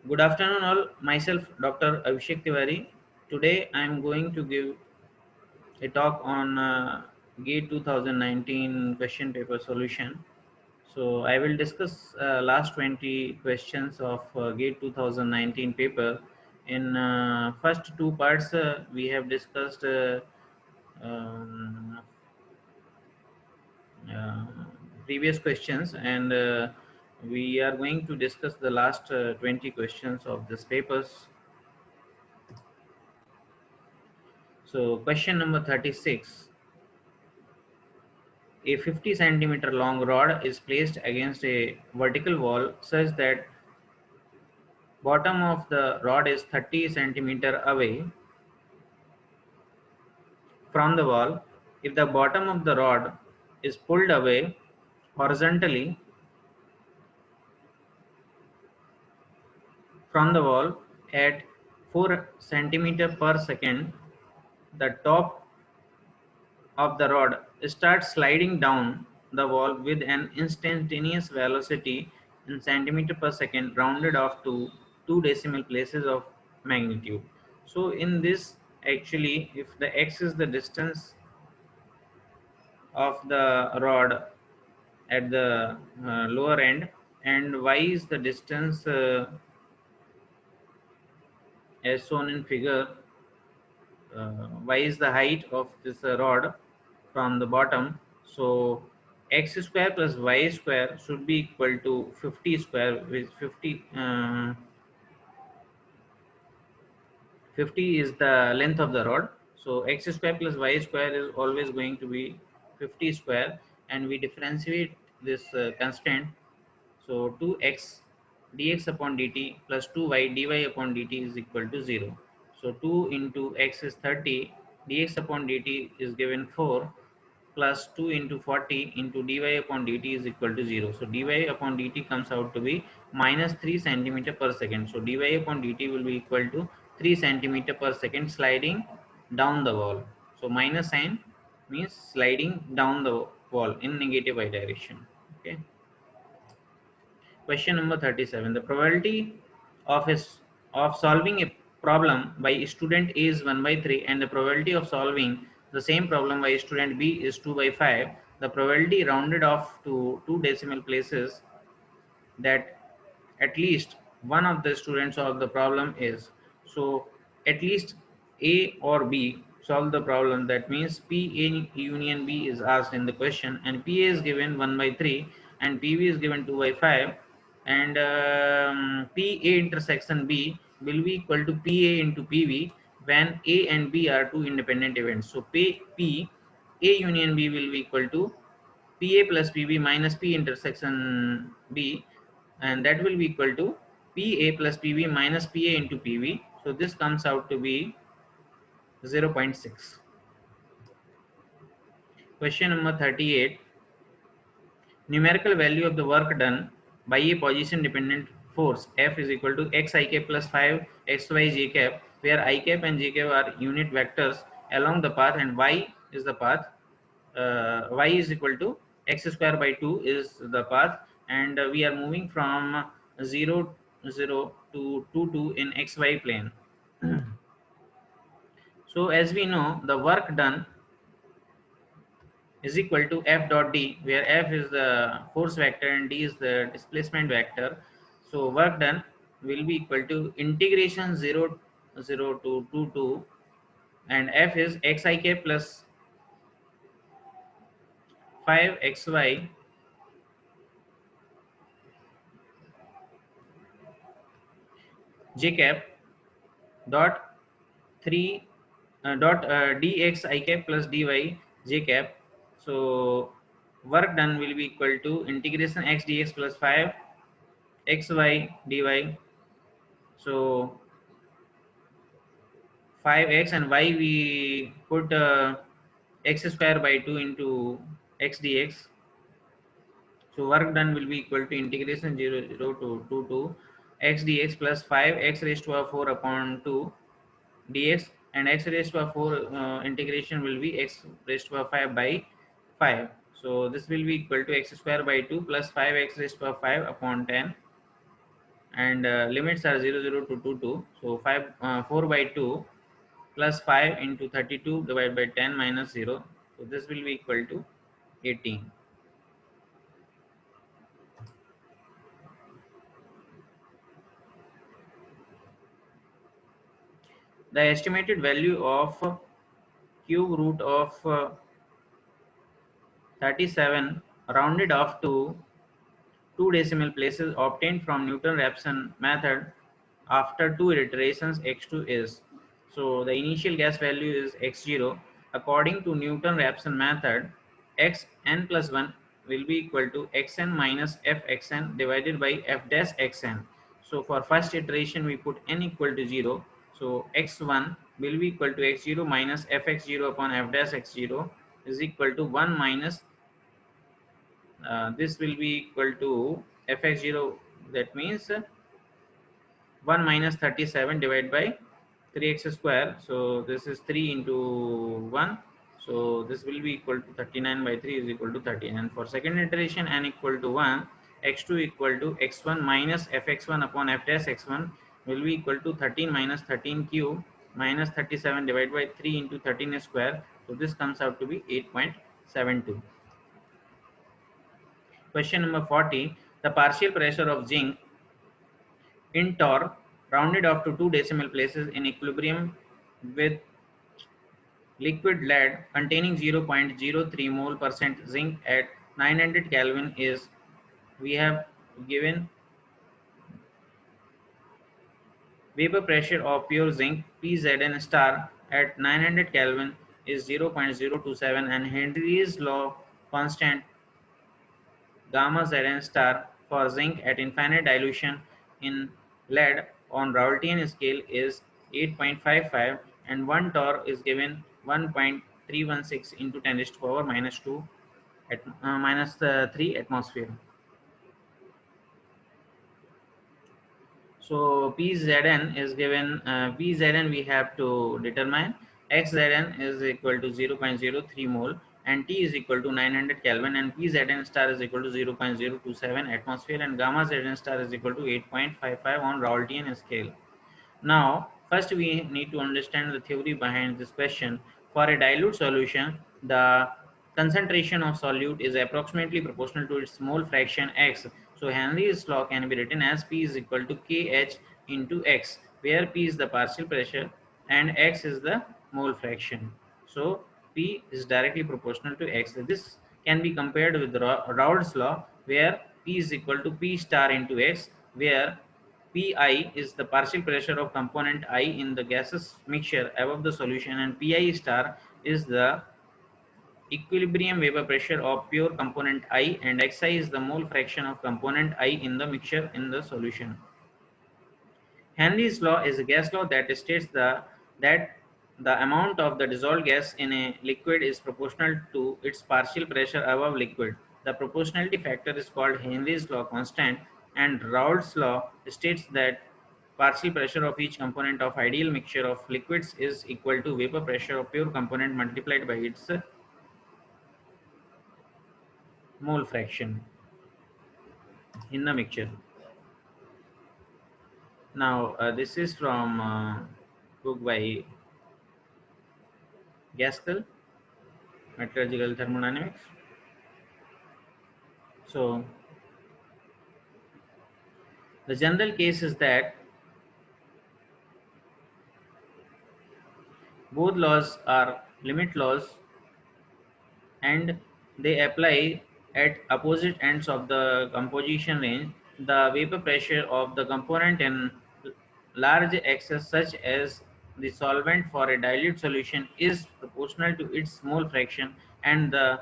Good afternoon, all. Myself, Dr. Abhishek Tiwari. Today, I am going to give a talk on GATE 2019 question paper solution. So, I will discuss last 20 questions of GATE 2019 paper. In first two parts, we have discussed um, uh, previous questions, and we are going to discuss the last 20 questions of this papers. So question number 36. A 50 centimeter long rod is placed against a vertical wall such that bottom of the rod is 30 centimeter away from the wall. If the bottom of the rod is pulled away horizontally from the wall at 4 centimeter per second, the top of the rod starts sliding down the wall with an instantaneous velocity in centimeter per second rounded off to 2 decimal places of magnitude. So in this, actually, if the x is the distance of the rod at the lower end and y is the distance as shown in figure, y is the height of this rod from the bottom. So x square plus y square should be equal to 50 square, which 50 is the length of the rod. So x square plus y square is always going to be 50 square, and we differentiate this constant. So 2x dx upon dt plus 2y dy upon dt is equal to 0. So 2 into x is 30, dx upon dt is given 4, plus 2 into 40 into dy upon dt is equal to 0. So dy upon dt comes out to be minus 3 centimeter per second. So dy upon dt will be equal to 3 centimeter per second sliding down the wall. So minus sign means sliding down the wall in negative y direction. Okay. Question number 37. The probability of solving a problem by student A is 1 by 3, and the probability of solving the same problem by student B is 2 by 5. The probability rounded off to 2 decimal places that at least one of the students solve the problem is. So at least A or B solve the problem. That means PA union B is asked in the question, and PA is given 1 by 3 and PB is given 2 by 5, and PA intersection B will be equal to PA into PB when A and B are two independent events. So A union B will be equal to PA plus PB minus P intersection B, and that will be equal to PA plus PB minus PA into PB. So this comes out to be 0.6. Question number 38. Numerical value of the work done by a position dependent force F is equal to x I cap plus 5 xy j cap, where I cap and j cap are unit vectors along the path and y is the path. Y is equal to x square by 2 is the path, and we are moving from 0 0 to 2 2 in xy plane. So as we know, the work done is equal to F dot D, where F is the force vector and D is the displacement vector. So work done will be equal to integration 0 0 to 2 2, and F is xik plus 5 xy j cap dot 3 dot dx I cap plus dy j cap. So work done will be equal to integration x dx plus 5 xy dy. So 5x and y we put x square by 2 into x dx. So work done will be equal to integration 0 0 to 2 2 x dx plus 5 x raised to power 4 upon 2 dx, and x raised to power 4 integration will be x raised to power 5 by 5. So this will be equal to x square by 2 plus 5 x raised to power 5 upon 10, and limits are 0 0 to 2 2. So 4 by 2 plus 5 into 32 divided by 10 minus 0. So this will be equal to 18. The estimated value of cube root of 37 rounded off to two decimal places obtained from Newton-Raphson method after two iterations x2 is. So the initial guess value is x0. According to Newton-Raphson method, xn plus 1 will be equal to xn minus fxn divided by f dash xn. So for first iteration we put n equal to 0. So x1 will be equal to x0 minus fx0 upon f dash x0 is equal to 1 minus this will be equal to fx0, that means 1 minus 37 divided by 3x square. So this is 3 into 1. So this will be equal to 39 by 3 is equal to 13. And for second iteration n equal to 1, x2 equal to x1 minus fx1 upon f dash x1 will be equal to 13 minus 13 cube minus 37 divided by 3 into 13 square. So this comes out to be 8.72. Question number 40. The partial pressure of zinc in torr rounded off to two decimal places in equilibrium with liquid lead containing 0.03 mole percent zinc at 900 Kelvin is, we have given vapor pressure of pure zinc PZN star at 900 Kelvin is 0.027 and Henry's law constant gamma Zn star for zinc at infinite dilution in lead on Raoultian scale is 8.55 and 1 torr is given 1.316 into 10 raised to power minus 2 at minus 3 atmosphere. So Pzn is given, Pzn we have to determine, Xzn is equal to 0.03 mole and T is equal to 900 Kelvin and Pzn star is equal to 0.027 atmosphere and gamma Zn star is equal to 8.55 on Raoultian scale. Now, first we need to understand the theory behind this question. For a dilute solution, the concentration of solute is approximately proportional to its mole fraction x. So Henry's law can be written as P is equal to Kh into x, where P is the partial pressure and x is the mole fraction. So P is directly proportional to x. This can be compared with Raoult's law, where P is equal to P star into x, where Pi is the partial pressure of component I in the gaseous mixture above the solution and Pi star is the equilibrium vapor pressure of pure component I and Xi is the mole fraction of component I in the mixture in the solution. Henry's law is a gas law that states that the amount of the dissolved gas in a liquid is proportional to its partial pressure above liquid. The proportionality factor is called Henry's law constant, and Raoult's law states that partial pressure of each component of ideal mixture of liquids is equal to vapor pressure of pure component multiplied by its mole fraction in the mixture. Now, this is from book by Gaskell, Metallurgical Thermodynamics. So, the general case is that both laws are limit laws and they apply at opposite ends of the composition range. The vapor pressure of the component in large excess such as the solvent for a dilute solution is proportional to its mole fraction, and the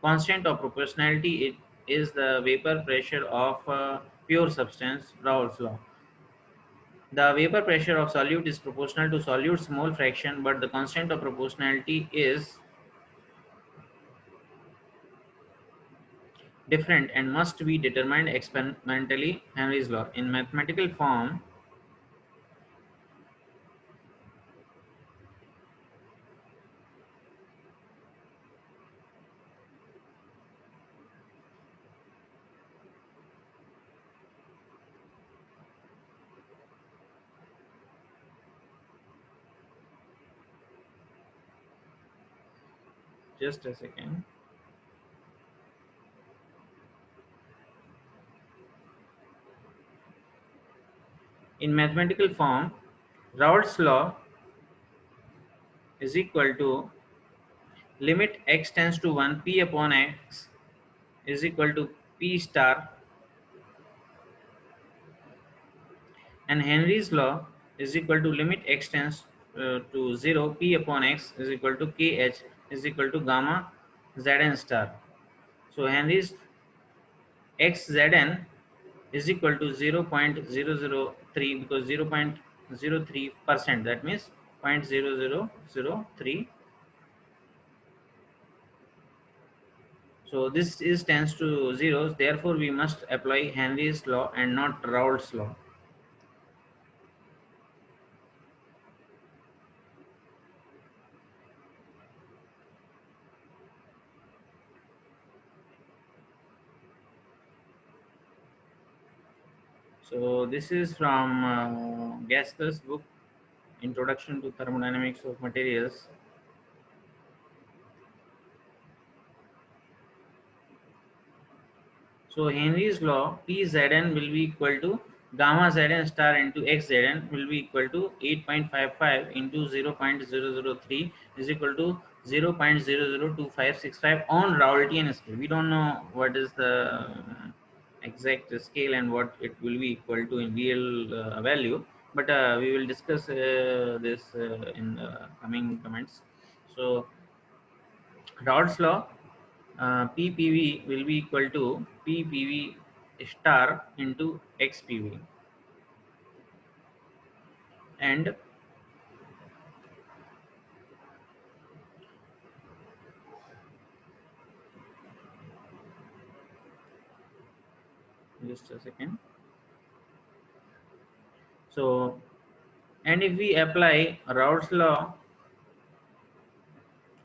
constant of proportionality is the vapor pressure of pure substance, Raoult's law. The vapor pressure of solute is proportional to solute's mole fraction, but the constant of proportionality is different and must be determined experimentally. Henry's law. In mathematical form, Just a second. In mathematical form, Raoult's law is equal to limit x tends to 1 p upon x is equal to p star, and Henry's law is equal to limit x tends to 0 p upon x is equal to kh is equal to gamma zn star. So Henry's xzn is equal to 0.003 because 0.03%, that means 0.0003. So this is tends to zeros, therefore we must apply Henry's law and not Raoult's law. So this is from Gasker's book, Introduction to Thermodynamics of Materials. So Henry's law, Pzn will be equal to gamma Zn star into Xzn will be equal to 8.55 into 0.003 is equal to 0.002565 on Raoultian scale. We don't know what is the exact scale and what it will be equal to in real value, but we will discuss this in the coming comments. So Raoult's law, PPV will be equal to PPV star into XPV, and just a second. So, and if we apply Raoult's law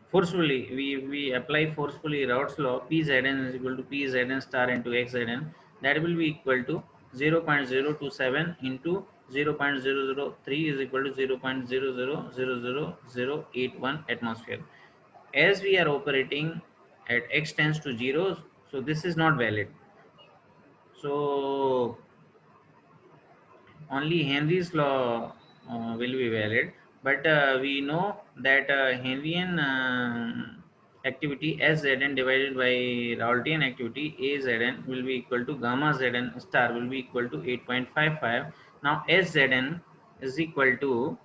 forcefully, we apply forcefully Raoult's law, Pzn is equal to Pzn star into Xzn, that will be equal to 0.027 into 0.003 is equal to 0.000081 atmosphere. As we are operating at x tends to 0, so this is not valid. So only Henry's law will be valid, but we know that Henryan activity Szn divided by Raoultian activity Azn will be equal to gamma Zn star will be equal to 8.55. Now Szn is equal to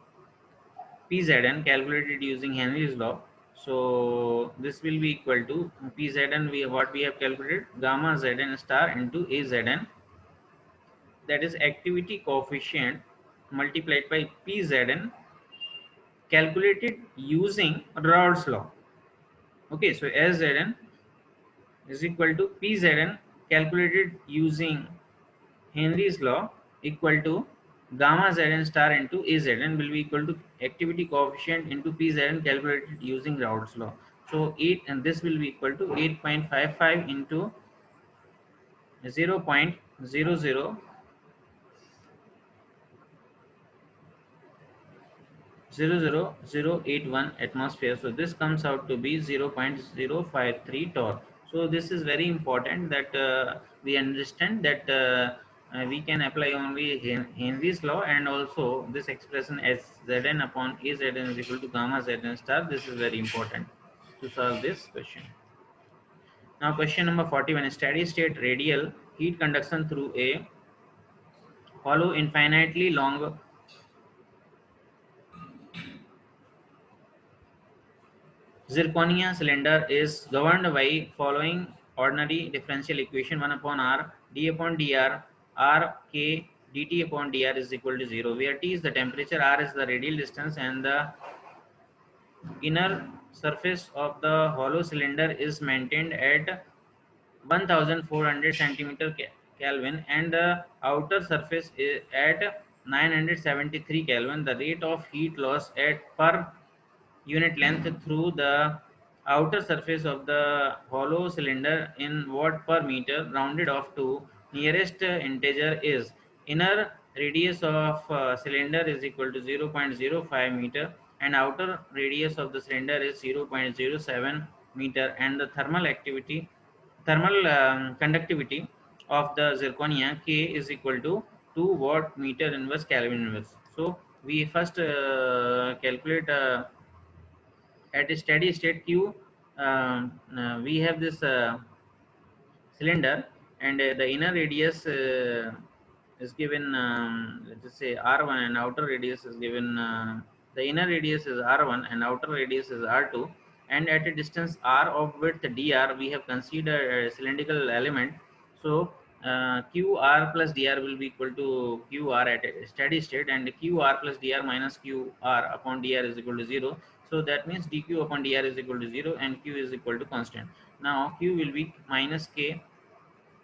Pzn calculated using Henry's law. So this will be equal to Pzn, what we have calculated, gamma Zn star into Azn, that is activity coefficient multiplied by Pzn calculated using Raoult's law. Okay, so Szn is equal to Pzn calculated using Henry's law equal to gamma Zn star into Azn will be equal to activity coefficient into Pzn calculated using Raoult's law. So 8, and this will be equal to 8.55 into 0.00 0.00081 atmosphere. So this comes out to be 0.053 torr. So this is very important that we understand that we can apply only Henry's law, and also this expression as Zn upon Azn is equal to gamma Zn star. This is very important to solve this question. Now question number 41. Steady state radial heat conduction through a hollow infinitely long zirconia cylinder is governed by following ordinary differential equation: 1 upon r d upon dr r k dt upon dr is equal to 0, where t is the temperature, r is the radial distance, and the inner surface of the hollow cylinder is maintained at 1400 centimeter Kelvin, and the outer surface is at 973 Kelvin. The rate of heat loss at per unit length through the outer surface of the hollow cylinder in watt per meter rounded off to nearest integer is: inner radius of cylinder is equal to 0.05 meter and outer radius of the cylinder is 0.07 meter, and the thermal conductivity of the zirconia K is equal to 2 watt meter inverse Kelvin inverse. So we first calculate at a steady state Q. We have this cylinder, and the inner radius is given, let's just say r1, and outer radius is given, the inner radius is r1 and outer radius is r2, and at a distance r of width dr we have considered a cylindrical element. So qr plus dr will be equal to qr at a steady state, and qr plus dr minus qr upon dr is equal to 0. So that means dq upon dr is equal to 0 and q is equal to constant. Now q will be minus k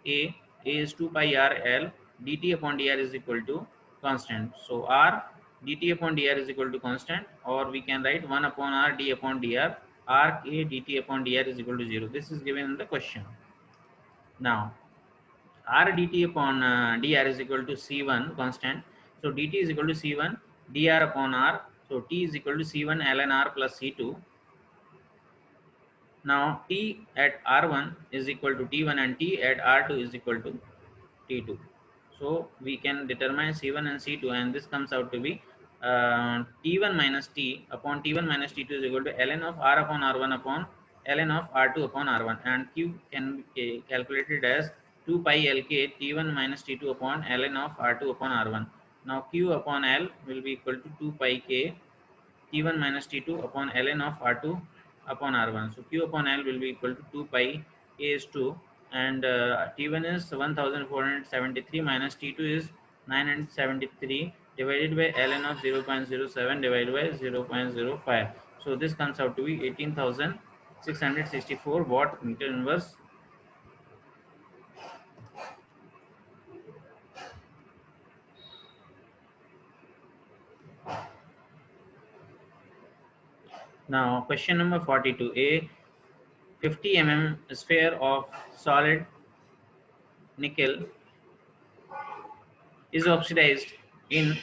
a is 2 pi r l dt upon dr is equal to constant. So r dt upon dr is equal to constant, or we can write 1 upon r d upon dr, r k dt upon dr is equal to 0. This is given in the question. Now r dt upon dr is equal to c1 constant. So dt is equal to c1 dr upon r. So t is equal to c1 ln r plus c2. Now t at r1 is equal to t1 and t at r2 is equal to t2. So we can determine c1 and c2, and this comes out to be t1 minus t upon t1 minus t2 is equal to ln of r upon r1 upon ln of r2 upon r1, and q can be calculated as 2 pi lk t1 minus t2 upon ln of r2 upon r1. Now q upon l will be equal to 2 pi k t1 minus t2 upon ln of r2 upon r1. So q upon l will be equal to 2 pi a is 2, and t1 is 1473 minus t2 is 973 divided by ln of 0.07 divided by 0.05. So this comes out to be 18,664 watt meter inverse. Now question number 42. A 50 sphere of solid nickel is oxidized in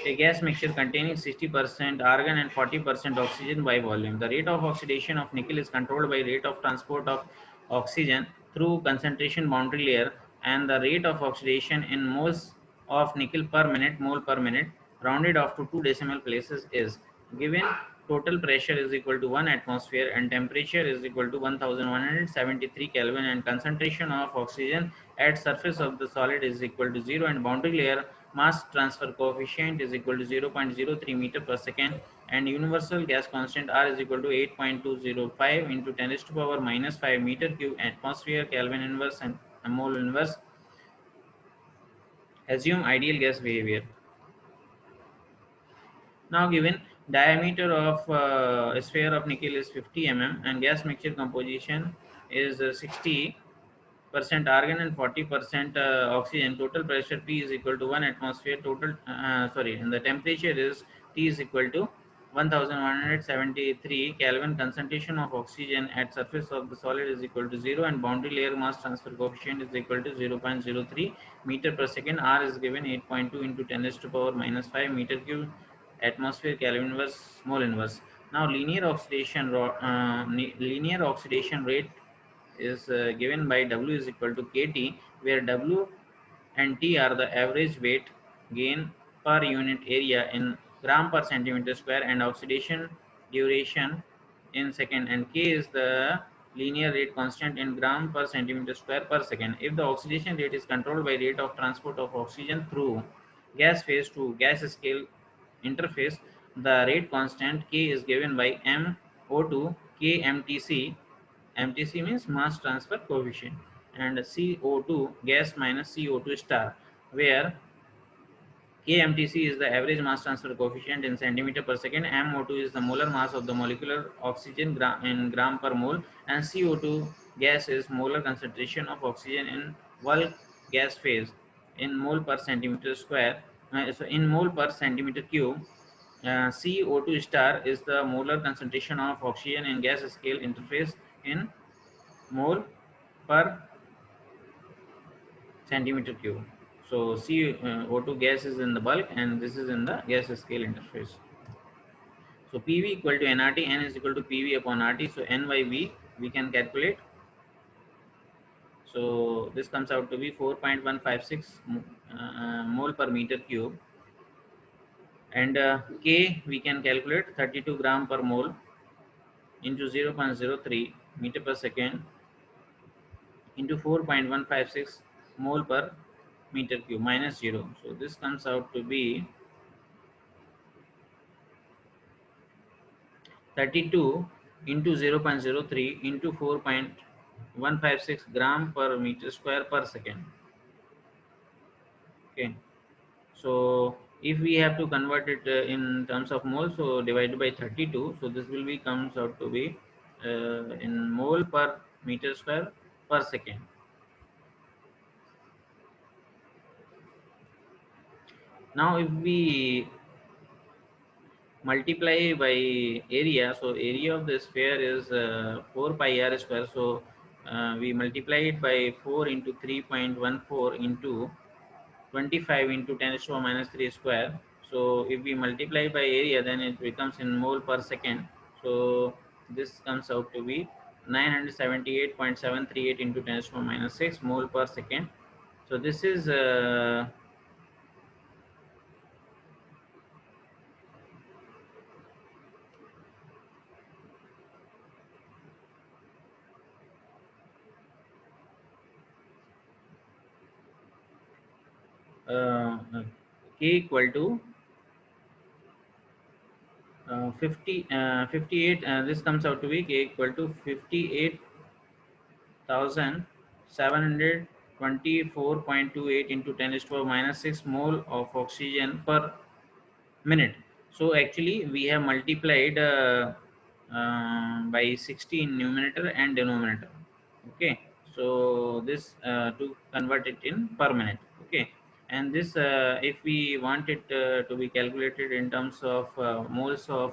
a gas mixture containing 60% argon and 40% oxygen by volume. The rate of oxidation of nickel is controlled by rate of transport of oxygen through concentration boundary layer, and the rate of oxidation in moles of nickel per minute, mole per minute, rounded off to 2 decimal places, is given. Total pressure is equal to 1 atmosphere and temperature is equal to 1173 Kelvin, and concentration of oxygen at surface of the solid is equal to 0, and boundary layer mass transfer coefficient is equal to 0.03 meter per second, and universal gas constant R is equal to 8.205 into 10 raised to power minus 5 meter cube atmosphere Kelvin inverse and mole inverse. Assume ideal gas behavior. Now given diameter of a sphere of nickel is 50 and gas mixture composition is 60% argon and 40% oxygen. Total pressure P is equal to 1 atmosphere. And the temperature is T is equal to 1173 Kelvin. Concentration of oxygen at surface of the solid is equal to 0, and boundary layer mass transfer coefficient is equal to 0.03 meter per second. R is given 8.2 into 10 raised to power minus 5 meter cube atmosphere Kelvin inverse mole inverse. Now linear oxidation rate is given by W is equal to KT, where W and T are the average weight gain per unit area in gram per centimeter square, and oxidation duration in second, and K is the linear rate constant in gram per centimeter square per second. If the oxidation rate is controlled by rate of transport of oxygen through gas phase to gas scale interface, the rate constant K is given by MO2 KMTC. MTC means mass transfer coefficient, and CO2 gas minus CO2 star, where KMTC is the average mass transfer coefficient in centimeter per second, MO2 is the molar mass of the molecular oxygen in gram per mole, and CO2 gas is molar concentration of oxygen in bulk gas phase in mole per centimeter square, so in mole per centimeter cube. CO2 star is the molar concentration of oxygen in gas scale interface in mole per centimeter cube. So CO2 gas is in the bulk, and this is in the gas scale interface. So PV equal to nRT, N is equal to PV upon RT. So N by V we can calculate. So this comes out to be 4.156 mole per meter cube, and K we can calculate 32 gram per mole into 0.03 meter per second into 4.156 mole per meter cube minus 0. So this comes out to be 32 into 0.03 into 4.156 gram per meter square per second. Okay, so if we have to convert it in terms of mole, so divided by 32, so this will be comes out to be in mole per meter square per second. Now if we multiply by area, so area of the sphere is 4 pi r square, so we multiply it by 4 into 3.14 into 25 into 10 to the power minus 3 square. So if we multiply by area, then it becomes in mole per second. So this comes out to be 978.738 into 10 to the power minus 6 mole per second. So this is uh, K equal to 58. This comes out to be K equal to 58,724.28 into 10 to the power minus 6 mole of oxygen per minute. So actually we have multiplied by 60 in numerator and denominator. Okay, so this to convert it in per minute. Okay, and this if we want it to be calculated in terms of moles of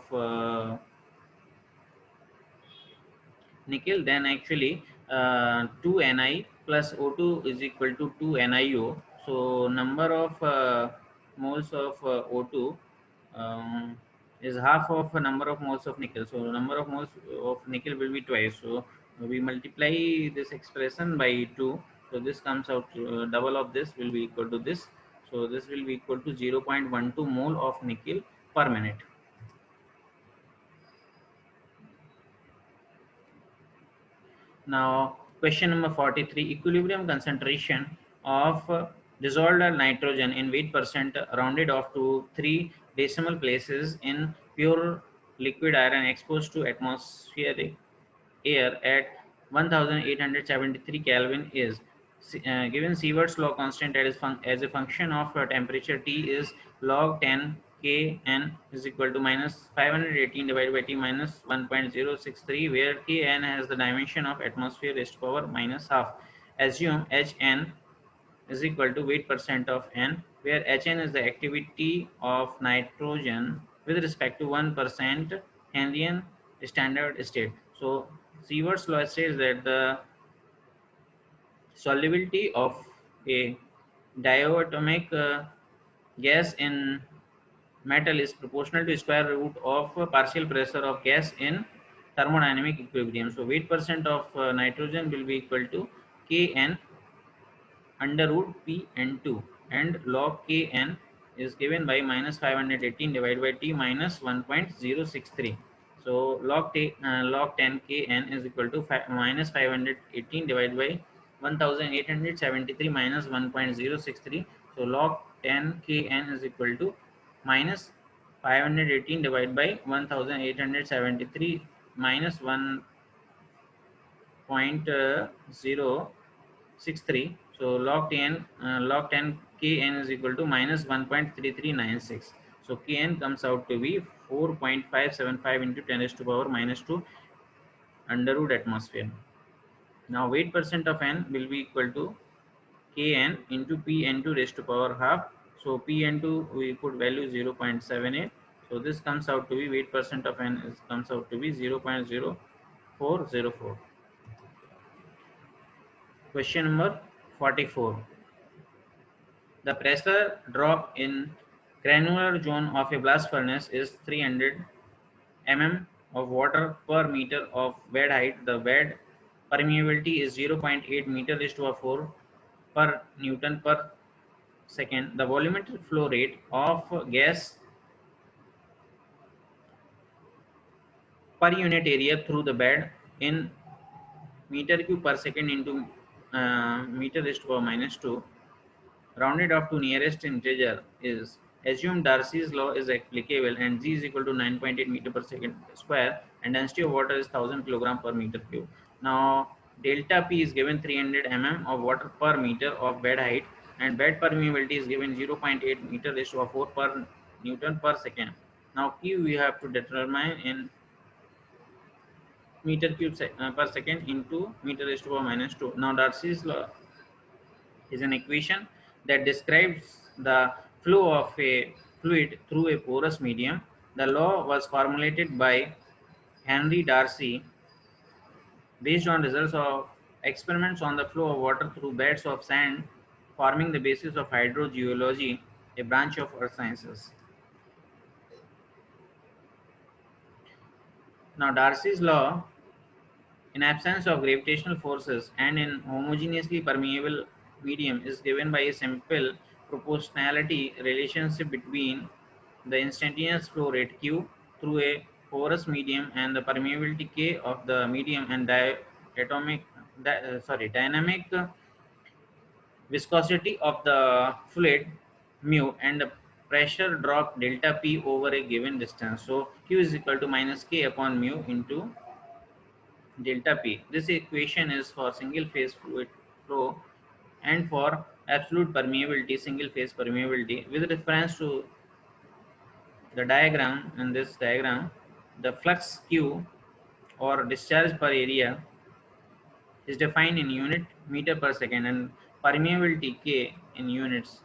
nickel, then actually 2 Ni plus O2 is equal to 2 NiO. So number of moles of O2 is half of a number of moles of nickel. So number of moles of nickel will be twice. So we multiply this expression by 2. So this comes out double of this will be equal to this. So this will be equal to 0.12 mole of nickel per minute. Now, question number 43, equilibrium concentration of dissolved nitrogen in weight percent rounded off to 3 decimal places in pure liquid iron exposed to atmospheric air at 1873 Kelvin is given Sievert's law constant as a function of temperature T is log 10 Kn is equal to minus 518 divided by T minus 1.063, where Kn has the dimension of atmosphere raised to power minus half. Assume Hn is equal to weight percent of N, where Hn is the activity of nitrogen with respect to 1% Henrian standard state. So Sievert's law says that the solubility of a diatomic gas in metal is proportional to square root of partial pressure of gas in thermodynamic equilibrium. So weight percent of nitrogen will be equal to Kn under root Pn2, and log Kn is given by minus 518 divided by T minus 1.063. So log 10 Kn is equal to minus 518 divided by 1873 minus 1.063. So log 10 Kn is equal to minus 518 divided by 1873 minus 1.063. So log 10 Kn is equal to minus 1.3396. So Kn comes out to be 4.575 into 10 raised to power minus 2 under root atmosphere. Now weight percent of N will be equal to Kn into Pn2 raised to power half. So Pn2 we put value 0.78. So this comes out to be weight percent of N comes out to be 0.0404. Question number 44. The pressure drop in granular zone of a blast furnace is 300 mm of water per meter of bed height, the bed permeability is 0.8 meter is to a 4 per Newton per second. The volumetric flow rate of gas per unit area through the bed in meter cube per second into meter raised to power minus 2, rounded off to nearest integer, is assume Darcy's law is applicable and G is equal to 9.8 meter per second square and density of water is 1000 kilogram per meter cube. Now delta P is given 300 mm of water per meter of bed height and bed permeability is given 0.8 meter raised to a 4 per Newton per second. Now Q we have to determine in meter cube per second into meter raised to power minus 2. Now Darcy's law is an equation that describes the flow of a fluid through a porous medium. The law was formulated by Henry Darcy based on results of experiments on the flow of water through beds of sand, forming the basis of hydrogeology, a branch of earth sciences. Now Darcy's law, in absence of gravitational forces and in homogeneously permeable medium, is given by a simple proportionality relationship between the instantaneous flow rate Q through a porous medium and the permeability K of the medium and dynamic viscosity of the fluid mu and the pressure drop delta P over a given distance. So Q is equal to minus K upon mu into delta P. This equation is for single phase fluid flow and for absolute permeability, single phase permeability. With reference to the diagram, in this diagram, the flux Q or discharge per area is defined in unit meter per second and permeability K in units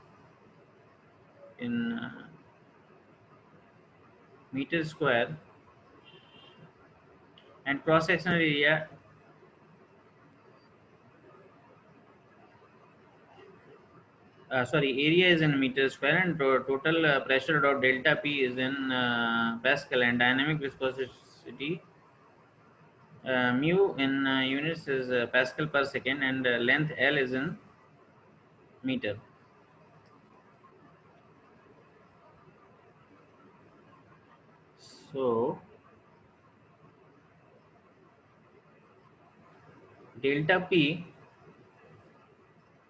in meter square and cross sectional area area is in meter square and total pressure dot delta P is in Pascal and dynamic viscosity mu in units is Pascal per second and length L is in meter. So delta P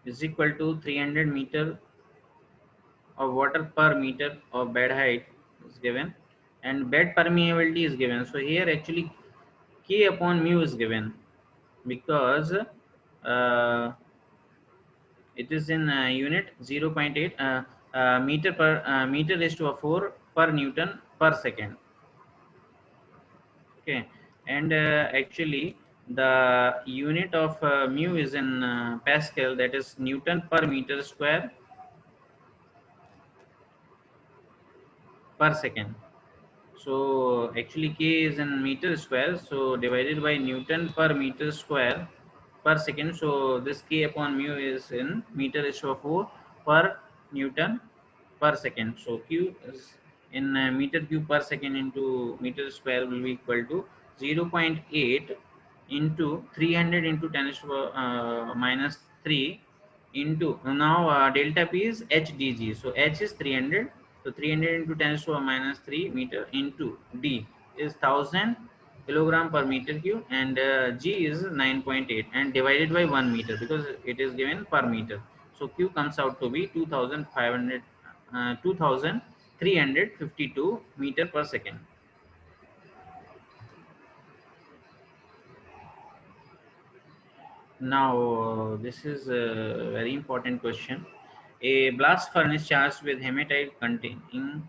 is equal to 300 meter of water per meter of bed height is given and bed permeability is given. So here actually K upon mu is given because it is in unit 0.8 meter per meter raised to a 4 per Newton per second. Okay, and actually the unit of mu is in Pascal, that is Newton per meter square per second. So actually K is in meter square, so divided by Newton per meter square per second. So this K upon mu is in meter raised to 4 per Newton per second. So Q is in meter cube per second into meter square will be equal to 0.8 into 300 into 10 to minus 3 into now delta P is HdG. So H is 300. So 300 into 10 to minus 3 meter into D is 1000 kilogram per meter cube and G is 9.8 and divided by 1 meter because it is given per meter. So Q comes out to be 2352 meter per second. Now, this is a very important question. A blast furnace charged with hematite containing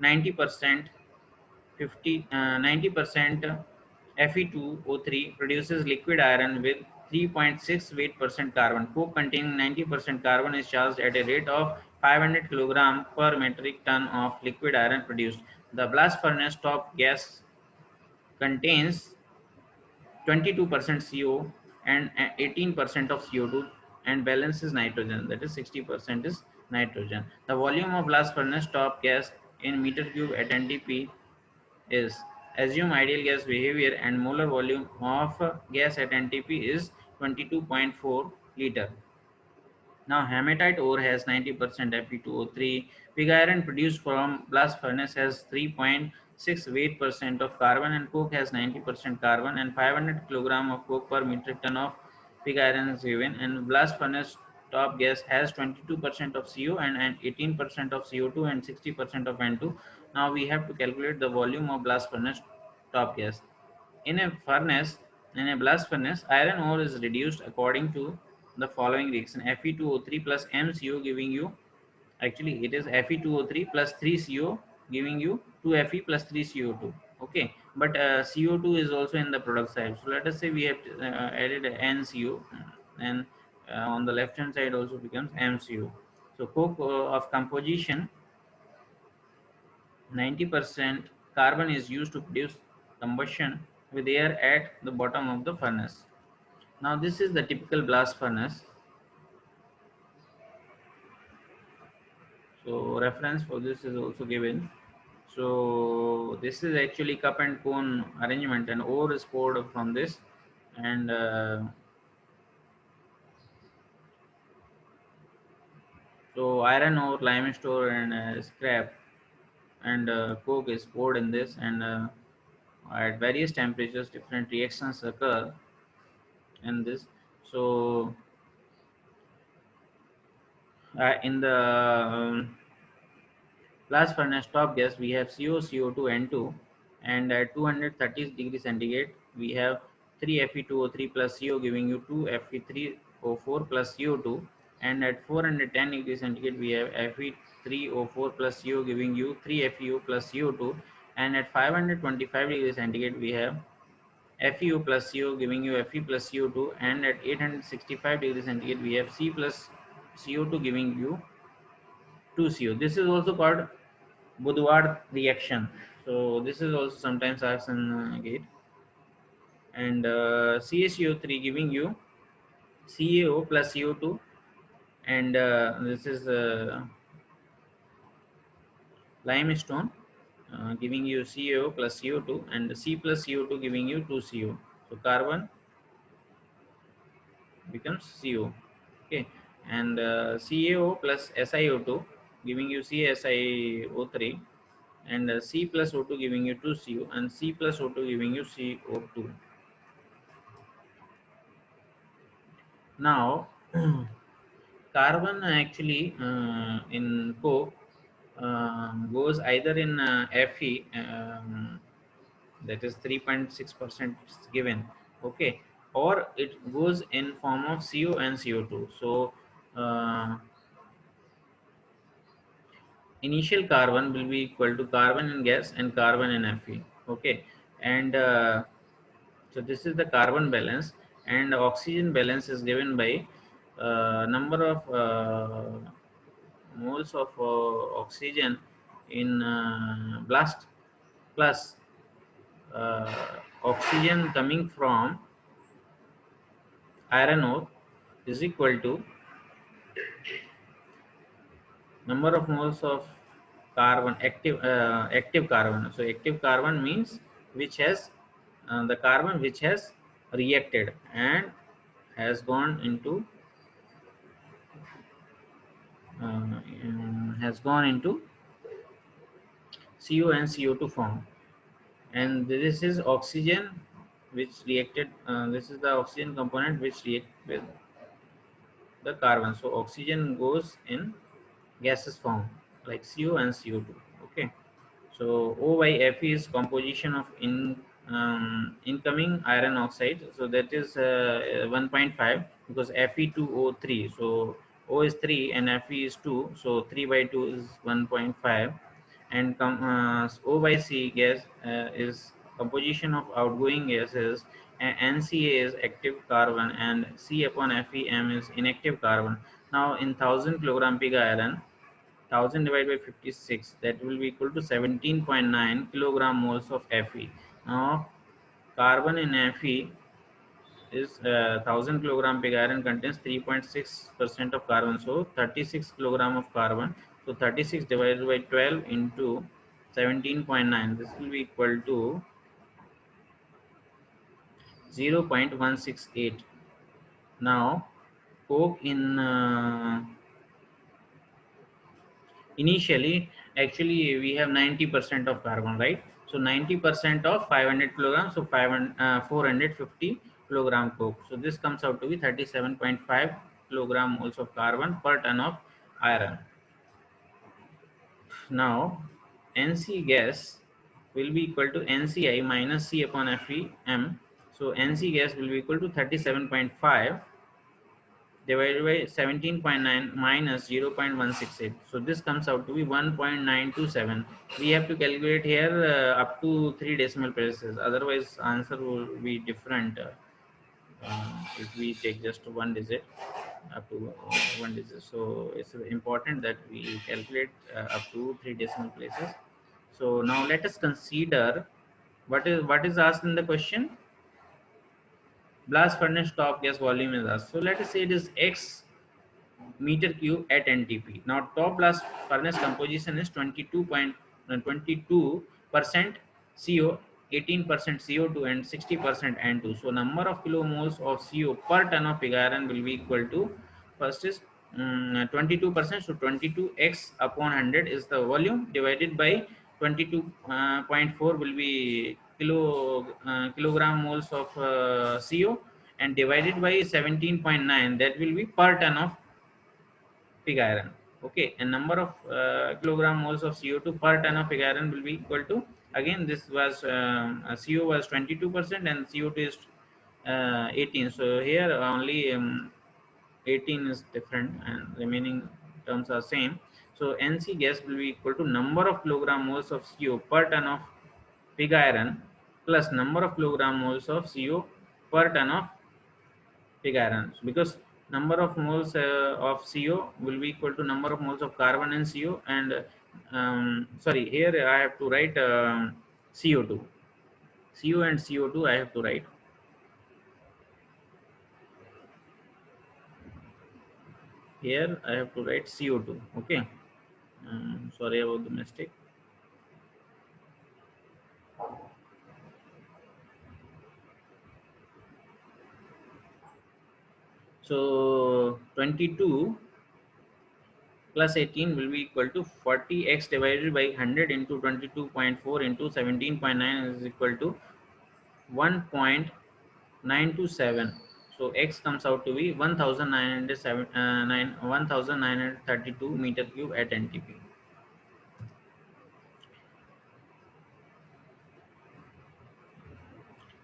90% 90% Fe2O3 produces liquid iron with 3.6 weight% carbon. Coke containing 90% carbon is charged at a rate of 500 kg per metric ton of liquid iron produced. The blast furnace top gas contains 22% CO and 18% of CO2 and balance is nitrogen, that is 60% is nitrogen. The volume of blast furnace top gas in meter cube at NDP is assume ideal gas behavior and molar volume of gas at NTP is 22.4 liter. Now, hematite ore has 90% Fe2O3. Pig iron produced from blast furnace has 3.6 weight% of carbon, and coke has 90% carbon, and 500 kilogram of coke per metric ton of pig iron is given. And blast furnace top gas has 22% of CO and 18% of CO2 and 60% of N2. Now we have to calculate the volume of blast furnace top gas. In a furnace, in a blast furnace, iron ore is reduced according to the following reaction: Fe2O3 plus MCO giving you, actually it is Fe2O3 plus 3CO giving you 2Fe plus 3CO2. Okay, but CO2 is also in the product side. So let us say we have added NCO, and on the left hand side also becomes MCO. So coke of composition, 90% carbon is used to produce combustion with air at the bottom of the furnace. Now this is the typical blast furnace. So reference for this is also given. So this is actually cup and cone arrangement, and ore is poured from this, and so iron ore, limestone, and scrap and coke is poured in this, and at various temperatures different reactions occur in this. So in the blast furnace top gas, we have CO, CO2, N2, and at 230 degrees centigrade, we have 3 Fe2O3 plus CO giving you 2 Fe3O4 plus CO2, and at 410 degrees centigrade, we have Fe3O4 plus CO giving you 3 FeO plus CO2, and at 525 degrees centigrade, we have FeO plus CO giving you Fe plus CO2, and at 865 degrees centigrade, we have C plus CO2 giving you 2CO. This is also called Boudward reaction. So this is also sometimes asked in gate. And CaCO3 giving you CaO plus CO2, and this is limestone giving you CaO plus CO2, and C plus CO2 giving you 2CO. So carbon becomes CO. Okay, and CaO plus SiO2 giving you CaSiO3, and C plus O2 giving you 2CO, and C plus O2 giving you CO2. Now carbon actually in coke goes either in Fe, that is 3.6% given, okay, or it goes in form of CO and CO2. So initial carbon will be equal to carbon in gas and carbon in Fe, okay, and so this is the carbon balance, and oxygen balance is given by number of moles of oxygen in blast plus uh, oxygen coming from iron ore is equal to number of moles of carbon, active carbon. So active carbon means which has the carbon which has reacted and has gone into CO and CO2 form, and this is oxygen which reacted. This is the oxygen component which react with the carbon. So oxygen goes in gases form like CO and CO2. Okay. So O by Fe is composition of incoming iron oxide. So that is 1.5 because Fe2O3. So O is 3 and Fe is 2. So 3 by 2 is 1.5. And O by C gas is composition of outgoing gases. And NCA is active carbon, and C upon FeM is inactive carbon. Now in 1000 kilogram pig iron, 1000 divided by 56, that will be equal to 17.9 kilogram moles of Fe. Now carbon in Fe is 1000 kilogram pig iron contains 3.6% of carbon, so 36 kilogram of carbon. So 36 divided by 12 into 17.9, this will be equal to 0.168. Now coke in initially, actually we have 90% of carbon, right? So 90% of 500 kilograms, so 450 kilogram coke. So this comes out to be 37.5 kilogram moles of carbon per ton of iron. Now NC gas will be equal to NCI minus C upon FeM. So NC gas will be equal to 37.5 divided by 17.9 minus 0.168. So this comes out to be 1.927. We have to calculate here up to 3 decimal places, otherwise answer will be different if we take just one digit up to one digit. So it's important that we calculate up to 3 decimal places. So now let us consider what is asked in the question. Blast furnace top gas volume is asked. So let us say it is X meter cube at NTP. Now top blast furnace composition is 22% CO, 18% CO2 and 60% N2. So number of kilomoles of CO per ton of pig iron will be equal to, first is 22%, so 22x upon 100 is the volume, divided by 22.4 will be kilogram moles of CO, and divided by 17.9, that will be per ton of pig iron. Okay, and number of kilogram moles of CO2 per ton of pig iron will be equal to, again this was CO was 22% and CO2 is 18. So here only 18 is different and remaining terms are same. So NC gas will be equal to number of kilogram moles of CO per ton of pig iron plus number of kilogram moles of CO per ton of pig iron, because number of moles of CO will be equal to number of moles of carbon in CO, and sorry, here I have to write CO2, CO and CO2 I have to write. Here I have to write CO2. Okay, sorry about the mistake. So 22 plus 18 will be equal to 40x divided by 100 into 22.4 into 17.9 is equal to 1.927. So x comes out to be 1932 meter cube at NTP.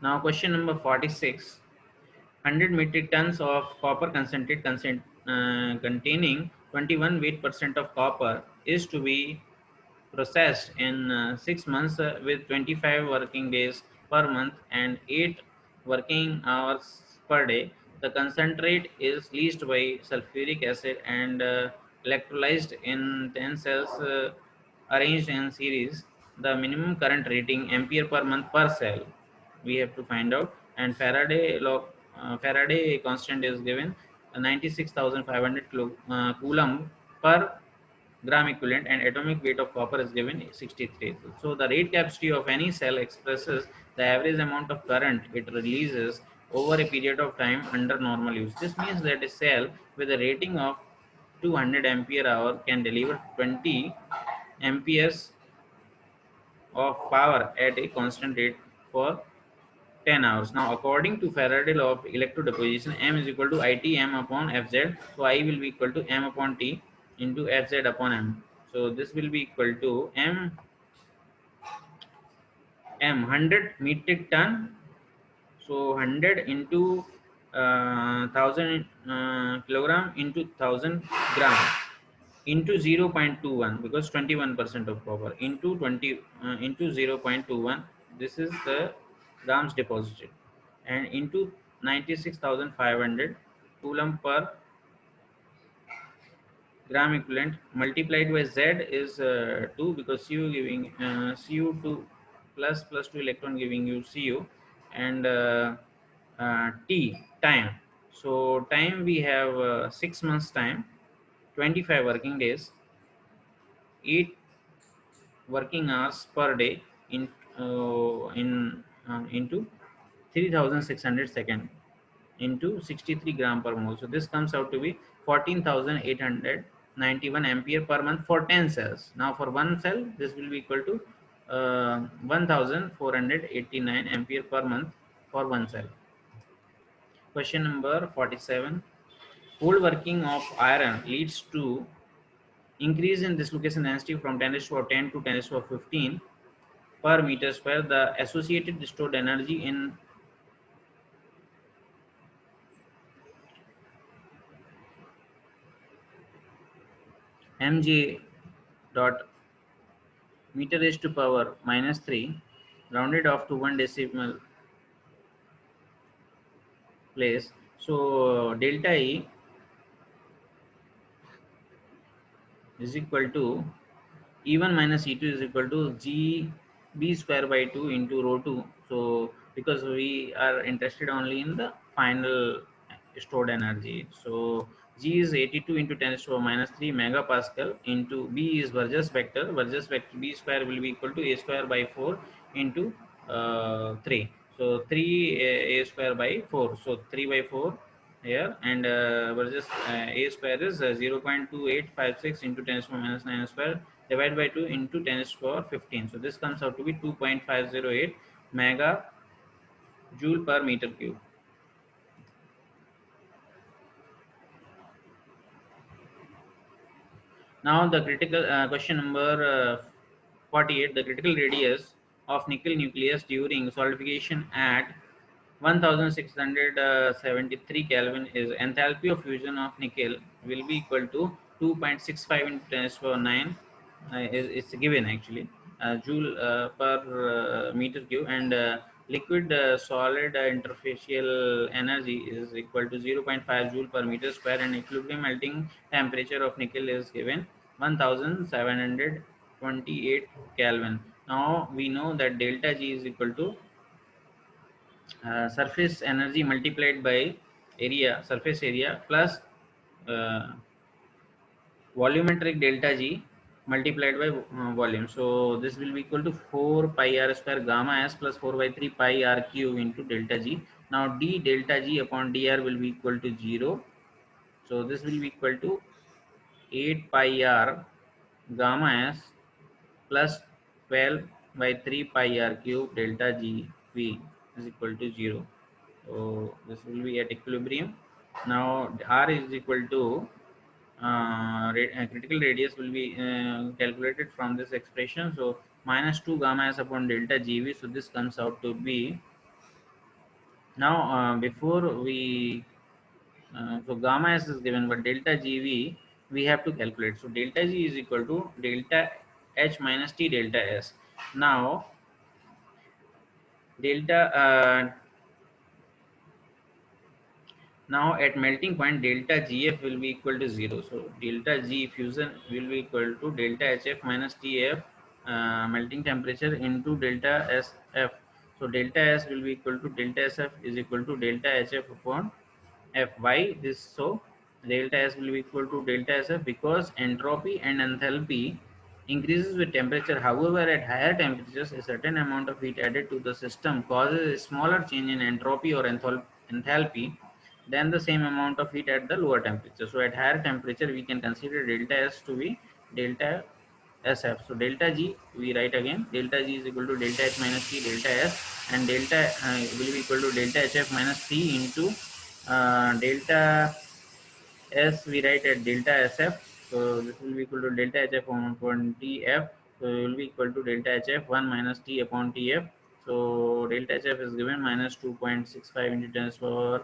Now question number 46. 100 metric tons of copper concentrate containing 21 weight percent of copper is to be processed in 6 months with 25 working days per month and 8 working hours per day. The concentrate is leached by sulfuric acid and electrolyzed in 10 cells arranged in series. The minimum current rating ampere per month per cell we have to find out, and Faraday law, Faraday constant is given 96,500 coulomb per gram equivalent, and atomic weight of copper is given 63. So the rate capacity of any cell expresses the average amount of current it releases over a period of time under normal use. This means that a cell with a rating of 200 ampere hour can deliver 20 amperes of power at a constant rate for 10 hours. Now, according to Faraday law of electrodeposition, M is equal to IT M upon Fz. So, I will be equal to M upon T into Fz upon M. So, this will be equal to M 100 metric ton. So, 100 into 1000 kilogram into 1000 gram into 0.21, because 21% of copper into 20 into 0.21. This is the grams deposited, and into 96,500 coulomb per gram equivalent multiplied by Z is 2, because Cu giving Cu2 plus 2 electron giving you Cu, and T time. So time we have 6 months time, 25 working days, 8 working hours per day in into 3600 second into 63 gram per mole. So this comes out to be 14,891 ampere per month for 10 cells. Now for one cell, this will be equal to 1489 ampere per month for one cell. Question number 47. Cold working of iron leads to increase in dislocation density from 10 to 10 to 10 to 15 per meter square. The associated stored energy in mj dot meter raised to power minus 3 rounded off to one decimal place. So delta E is equal to E1 minus E2 is equal to G B square by 2 into rho 2. So because we are interested only in the final stored energy. So G is 82 into 10 to the minus 3 megapascal into B is Burgess vector. Burgess vector B square will be equal to A square by 4 into 3. So 3 A square by 4. So 3 by 4 here, and versus A square is 0.2856 into 10 to the minus 9 square divided by 2 into 10 to the power 15. So this comes out to be 2.508 mega joule per meter cube. Now the critical question number 48. The critical radius of nickel nucleus during solidification at 1673 Kelvin is enthalpy of fusion of nickel will be equal to 2.65 into 10 to the power 9 is given actually joule per meter cube, and liquid solid interfacial energy is equal to 0.5 joule per meter square, and equilibrium melting temperature of nickel is given 1728 Kelvin. Now we know that delta G is equal to surface energy multiplied by area, surface area, plus uh, volumetric delta G multiplied by volume. So this will be equal to 4 pi r square gamma s plus 4 by 3 pi r cube into delta G. Now d delta G upon dr will be equal to 0. So this will be equal to 8 pi r gamma s plus 12 by 3 pi r cube delta G v is equal to 0. So this will be at equilibrium. Now r is equal to critical radius will be calculated from this expression. So minus 2 gamma s upon delta GV. So this comes out to be, now before we so gamma s is given, but delta GV we have to calculate. So delta G is equal to delta H minus T delta S. Now delta now at melting point delta GF will be equal to 0. So delta G fusion will be equal to delta HF minus TF melting temperature into delta SF. So delta S will be equal to delta SF is equal to delta HF upon F. Why this so? Delta S will be equal to delta SF because entropy and enthalpy increases with temperature. However, at higher temperatures, a certain amount of heat added to the system causes a smaller change in entropy or enthalpy than the same amount of heat at the lower temperature. So at higher temperature, we can consider delta S to be delta SF. So delta G, we write again, delta G is equal to delta H minus T delta S, and delta will be equal to delta HF minus T into delta S, we write at delta SF. So this will be equal to delta HF upon TF. So it will be equal to delta HF 1 minus T upon TF. So delta HF is given minus 2.65 into 10 to the power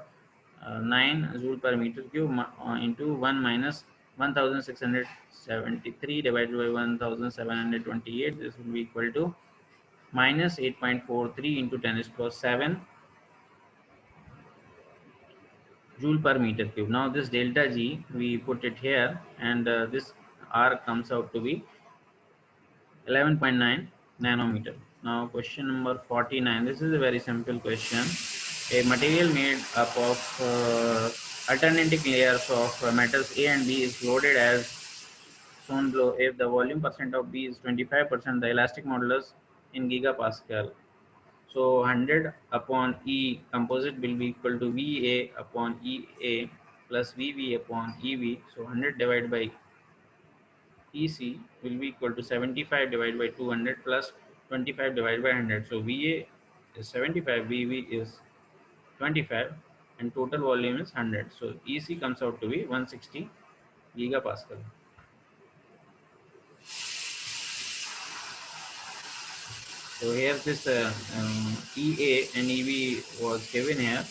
9 joule per meter cube into 1 minus 1673 divided by 1728. This will be equal to minus 8.43 into 10 to the power 7 joule per meter cube. Now this delta G we put it here, and this R comes out to be 11.9 nanometer. Now question number 49. This is a very simple question. A material made up of alternating layers of metals A and B is loaded as shown below. If the volume percent of B is 25%, the elastic modulus in gigapascal. So 100 upon E composite will be equal to VA upon EA plus VV upon EV. So 100 divided by EC will be equal to 75 divided by 200 plus 25 divided by 100. So VA is 75, VV is 25, and total volume is 100. So EC comes out to be 160 gigapascal. So here this EA and EV was given here.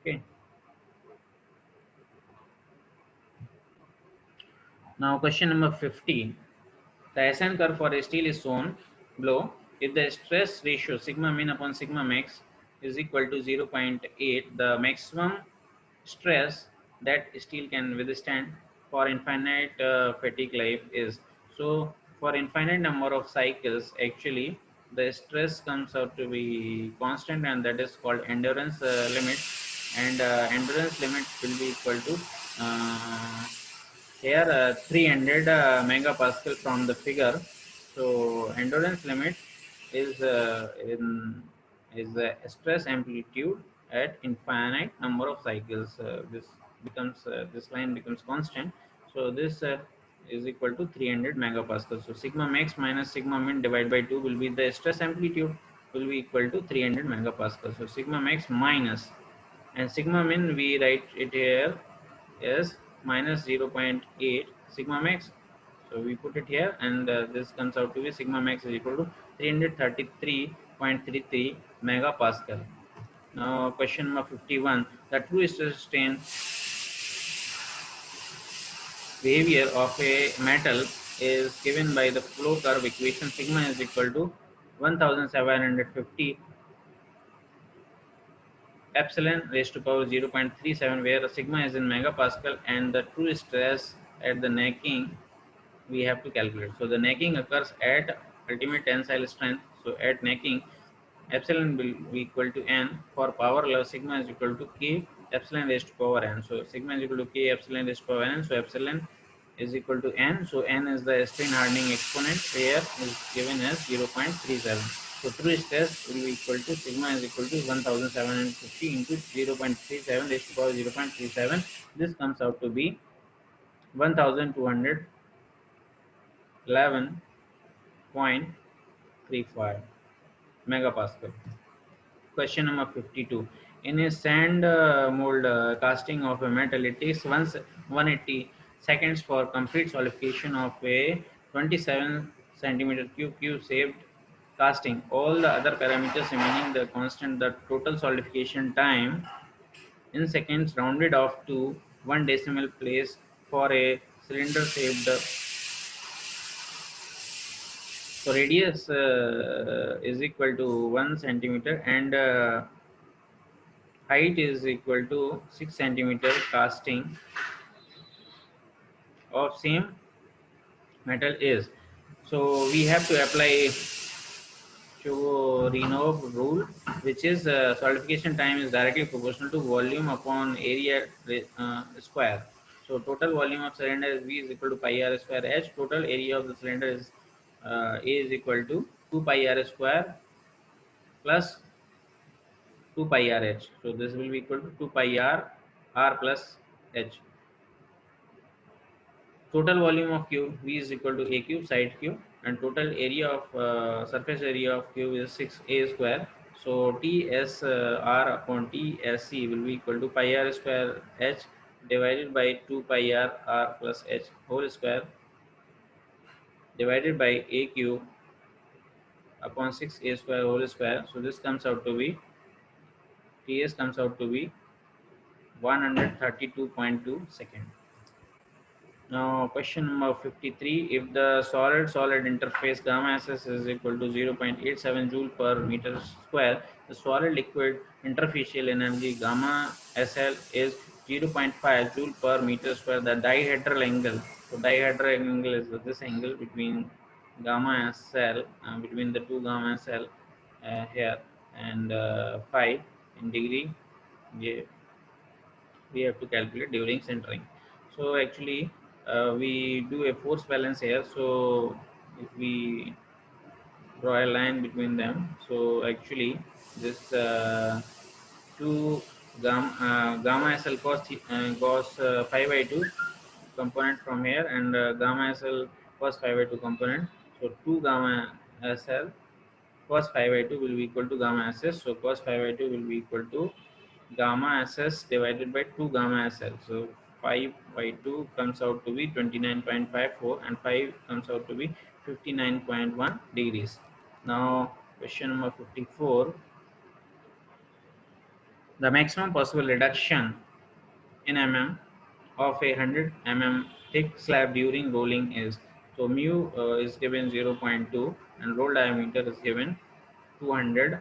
Okay. Now question number 15. The SN curve for a steel is shown below. If the stress ratio sigma min upon sigma max is equal to 0.8, the maximum stress that steel can withstand for infinite fatigue life is. So for infinite number of cycles, actually the stress comes out to be constant, and that is called endurance limit, and endurance limit will be equal to here 300 megapascal from the figure. So endurance limit is is the stress amplitude at infinite number of cycles. This line becomes constant. So this is equal to 300 megapascal. So sigma max minus sigma min divided by 2 will be the stress amplitude, will be equal to 300 megapascal. So sigma max minus, and sigma min we write it here is minus 0.8 sigma max. So we put it here, and this comes out to be sigma max is equal to 333.33 megapascal. Now question number 51. The true stress strain behavior of a metal is given by the flow curve equation. Sigma is equal to 1750 epsilon raised to power 0.37, where sigma is in megapascal, and the true stress at the necking we have to calculate. So the necking occurs at ultimate tensile strength. So at necking, epsilon will be equal to n. For power law, sigma is equal to k epsilon raised to power n. So sigma is equal to k epsilon raised to power n. So epsilon is equal to n. So n is the strain hardening exponent. Here is given as 0.37. So true stress will be equal to sigma is equal to 1750 into 0.37 raised to power 0.37. This comes out to be 1211.35 megapascal. Question number 52. In a sand mold casting of a metal, it takes 180 seconds for complete solidification of a 27 centimeter cube shaped casting. All the other parameters remaining the constant, the total solidification time in seconds rounded off to 1 decimal place for a cylinder shaped. So radius is equal to 1 centimeter, and height is equal to 6 centimeter casting of same metal is. So we have to apply Churinov rule, which is solidification time is directly proportional to volume upon area square. So total volume of cylinder is V is equal to pi r square h. Total area of the cylinder is A is equal to 2 pi r square plus 2 pi r h. So this will be equal to 2 pi r plus h. Total volume of cube V is equal to a cube side cube, and total area of surface area of cube is 6a square. So Ts r upon Tsc will be equal to pi r square h divided by 2 pi r plus h whole square divided by a cube upon 6a square whole square. So this comes out to be Ts comes out to be 132.2 second. Now question number 53. If the solid-solid interface gamma SS is equal to 0.87 joule per meter square, the solid-liquid interfacial energy gamma SL is 0.5 joule per meter square. The dihedral angle, so dihedral angle is this angle between gamma SL, between the two gamma SL here, and phi in degree. We have to calculate during centering. So actually we do a force balance here. So if we draw a line between them, so actually this 2 gamma SL cos 5 by 2 component from here, and gamma SL cos 5 by 2 component. So 2 gamma SL cos 5 by 2 will be equal to gamma SS. So cos 5 by 2 will be equal to gamma SS divided by 2 gamma SL. So 5 by 2 comes out to be 29.54, and 5 comes out to be 59.1 degrees. Now question number 54. The maximum possible reduction in mm of a 100 thick slab during rolling is, so mu is given 0.2 and roll diameter is given 200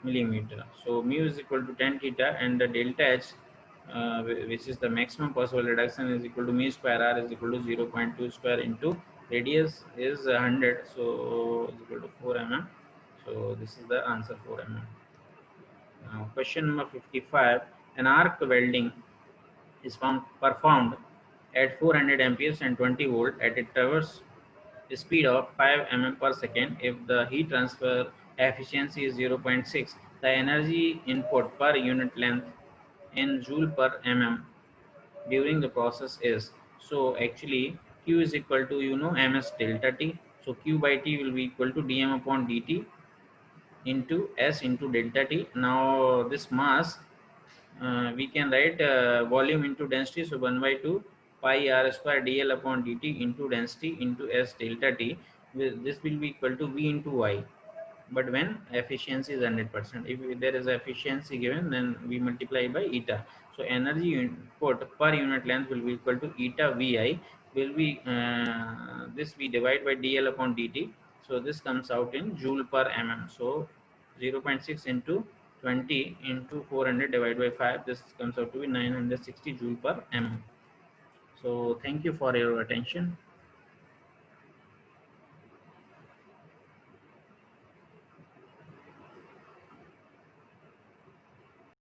millimeter. So mu is equal to 10 theta, and the delta h, which is the maximum possible reduction, is equal to mu square r is equal to 0.2 square into radius is 100, so is equal to 4 So this is the answer, 4 Now question number 55. An arc welding is performed at 400 amperes and 20 volt at a traverse speed of 5 per second. If the heat transfer efficiency is 0.6, the energy input per unit length in joule per during the process is, so actually q is equal to ms delta t. So q by t will be equal to dm upon dt into s into delta t. Now this mass, we can write volume into density, so 1 by 2 pi r square dl upon dt into density into s delta t. This will be equal to v into y, but when efficiency is 100%. If there is efficiency given, then we multiply by eta. So energy input per unit length will be equal to eta vi, will be this we divide by dl upon dt. So this comes out in joule per So 0.6 into 20 into 400 divided by 5, this comes out to be 960 joule per So thank you for your attention.